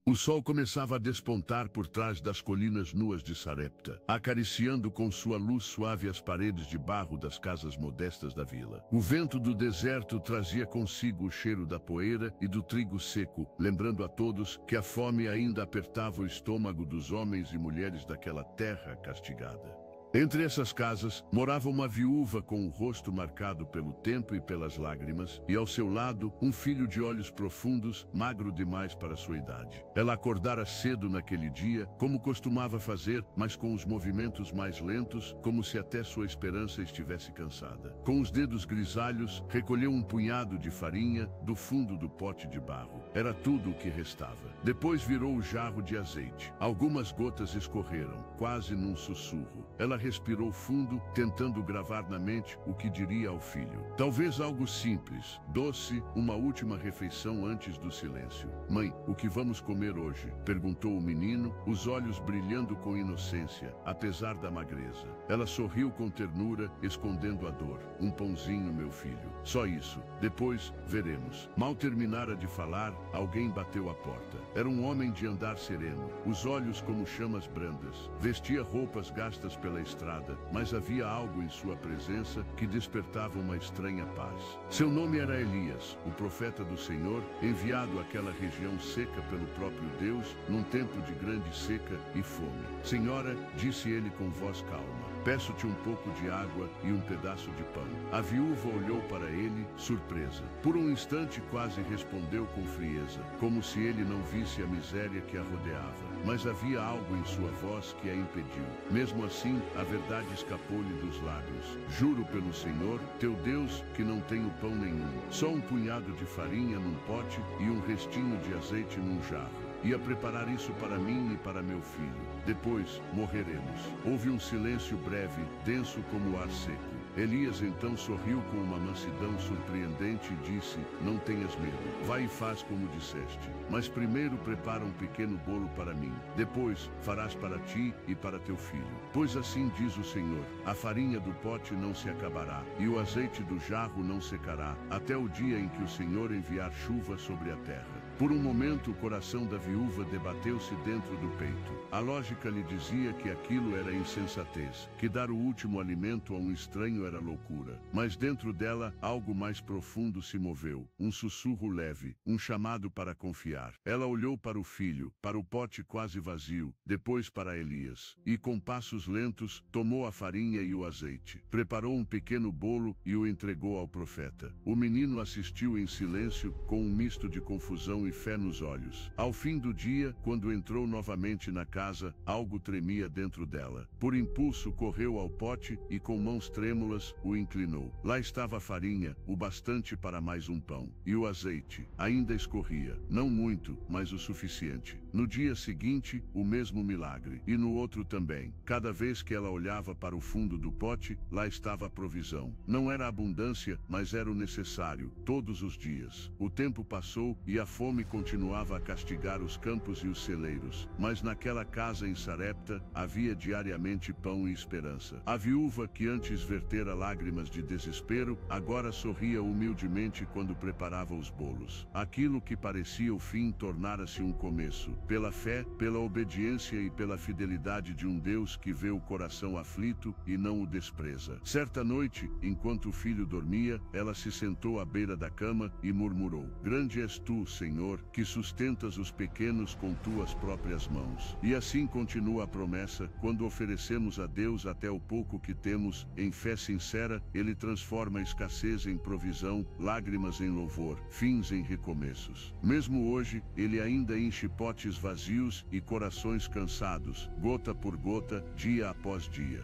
O sol começava a despontar por trás das colinas nuas de Sarepta, acariciando com sua luz suave as paredes de barro das casas modestas da vila. O vento do deserto trazia consigo o cheiro da poeira e do trigo seco, lembrando a todos que a fome ainda apertava o estômago dos homens e mulheres daquela terra castigada. Entre essas casas, morava uma viúva com o rosto marcado pelo tempo e pelas lágrimas, e ao seu lado, um filho de olhos profundos, magro demais para sua idade. Ela acordara cedo naquele dia, como costumava fazer, mas com os movimentos mais lentos, como se até sua esperança estivesse cansada. Com os dedos grisalhos, recolheu um punhado de farinha do fundo do pote de barro. Era tudo o que restava. Depois virou o jarro de azeite. Algumas gotas escorreram, quase num sussurro. Ela respirou fundo, tentando gravar na mente o que diria ao filho. Talvez algo simples, doce, uma última refeição antes do silêncio. "Mãe, o que vamos comer hoje?" perguntou o menino, os olhos brilhando com inocência, apesar da magreza. Ela sorriu com ternura, escondendo a dor. "Um pãozinho, meu filho. Só isso. Depois, veremos." Mal terminara de falar, alguém bateu à porta. Era um homem de andar sereno, os olhos como chamas brandas. Vestia roupas gastas pela estrada, mas havia algo em sua presença que despertava uma estranha paz. Seu nome era Elias, o profeta do Senhor, enviado àquela região seca pelo próprio Deus, num tempo de grande seca e fome. "Senhora", disse ele com voz calma, "peço-te um pouco de água e um pedaço de pão." A viúva olhou para ele, surpresa. Por um instante quase respondeu com frieza, como se ele não visse a miséria que a rodeava. Mas havia algo em sua voz que a impediu. Mesmo assim, a verdade escapou-lhe dos lábios. "Juro pelo Senhor, teu Deus, que não tenho pão nenhum. Só um punhado de farinha num pote e um restinho de azeite num jarro. Ia preparar isso para mim e para meu filho. Depois, morreremos." Houve um silêncio breve, denso como o ar seco. Elias então sorriu com uma mansidão surpreendente e disse: "Não tenhas medo. Vai e faz como disseste. Mas primeiro prepara um pequeno bolo para mim. Depois farás para ti e para teu filho. Pois assim diz o Senhor: a farinha do pote não se acabará, e o azeite do jarro não secará, até o dia em que o Senhor enviar chuva sobre a terra." Por um momento o coração da viúva debateu-se dentro do peito. A lógica lhe dizia que aquilo era insensatez, que dar o último alimento a um estranho era loucura. Mas dentro dela, algo mais profundo se moveu, um sussurro leve, um chamado para confiar. Ela olhou para o filho, para o pote quase vazio, depois para Elias, e com passos lentos, tomou a farinha e o azeite. Preparou um pequeno bolo e o entregou ao profeta. O menino assistiu em silêncio, com um misto de confusão e fé nos olhos. Ao fim do dia, quando entrou novamente na casa, algo tremia dentro dela. Por impulso correu ao pote e com mãos trêmulas o inclinou. Lá estava a farinha, o bastante para mais um pão. E o azeite ainda escorria, não muito, mas o suficiente. No dia seguinte, o mesmo milagre. E no outro também. Cada vez que ela olhava para o fundo do pote, lá estava a provisão. Não era abundância, mas era o necessário, todos os dias. O tempo passou e a fome continuava a castigar os campos e os celeiros, mas naquela casa em Sarepta havia diariamente pão e esperança. A viúva, que antes vertera lágrimas de desespero, agora sorria humildemente quando preparava os bolos. Aquilo que parecia o fim tornara-se um começo, pela fé, pela obediência e pela fidelidade de um Deus que vê o coração aflito e não o despreza. Certa noite, enquanto o filho dormia, ela se sentou à beira da cama e murmurou: "Grande és tu, Senhor, que sustentas os pequenos com tuas próprias mãos." E assim continua a promessa: quando oferecemos a Deus até o pouco que temos, em fé sincera, Ele transforma a escassez em provisão, lágrimas em louvor, fins em recomeços. Mesmo hoje, Ele ainda enche potes vazios e corações cansados, gota por gota, dia após dia.